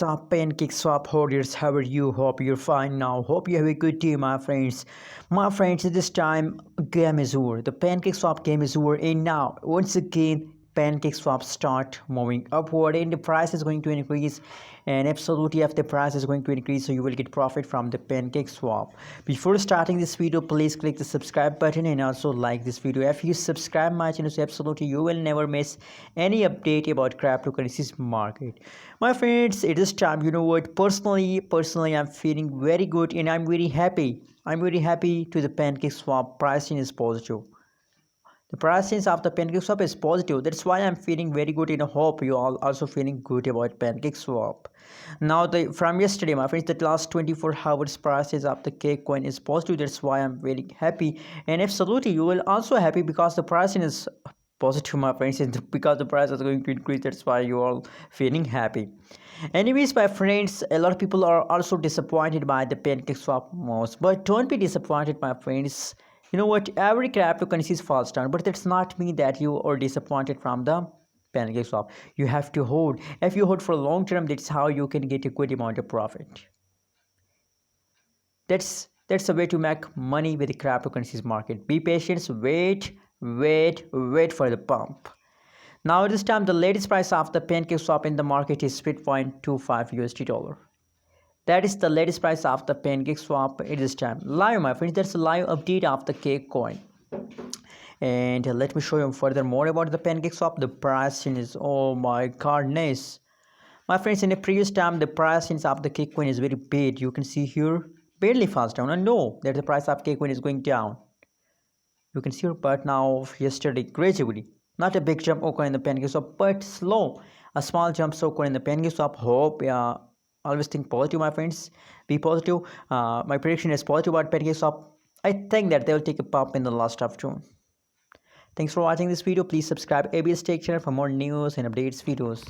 What's up, PanCakeSwap Holders? How are you? Hope you're fine now. Hope you have a good day, my friends. My friends, at this time, game is over. The PanCakeSwap game is over, and now once again, PanCakeSwap start moving upward, and the price is going to increase. And absolutely, if the price is going to increase, so you will get profit from the PanCakeSwap. Before starting this video, please click the subscribe button and also like this video. If you subscribe my channel, so absolutely you will never miss any update about cryptocurrencies market. My friends, it is time. You know what? Personally, I'm feeling very good and I'm very happy. I'm very happy to the PancakeSwap pricing is positive. The pricing of the PancakeSwap is positive. That's why I'm feeling very good and I hope you all also feeling good about PancakeSwap. Now, from yesterday, my friends, the last 24 hours prices of the cake coin is positive. That's why I'm very happy. And absolutely, you will also happy because the pricing is positive, my friends, because the price is going to increase. That's why you all feeling happy. Anyways, my friends, a lot of people are also disappointed by the PancakeSwap moves, but don't be disappointed, my friends. You know what? Every cryptocurrency falls down, but that's not mean that you are disappointed from the PancakeSwap. You have to hold. If you hold for long term, that's how you can get a good amount of profit. That's a way to make money with the cryptocurrencies market. Be patient, wait for the pump. Now this time the latest price of the PancakeSwap in the market is 3.25 USD dollar. That is the latest price of the PancakeSwap at this time. Live, my friends, that's a live update of the cake coin. And let me show you further more about the PancakeSwap. The pricing is, oh my goodness. My friends, in the previous time, the pricing of the cake coin is very bad. You can see here, barely falls down. And no, that the price of cake coin is going down. You can see here, but now yesterday, gradually, not a big jump occurred in the PancakeSwap, but slow. A small jump occurred in the PancakeSwap. Hope, always think positive, my friends. Be positive. My prediction is positive about PancakeSwap. I think that they will take a pump in the last of June. Thanks for watching this video. Please subscribe ABS Tech channel for more news and updates videos.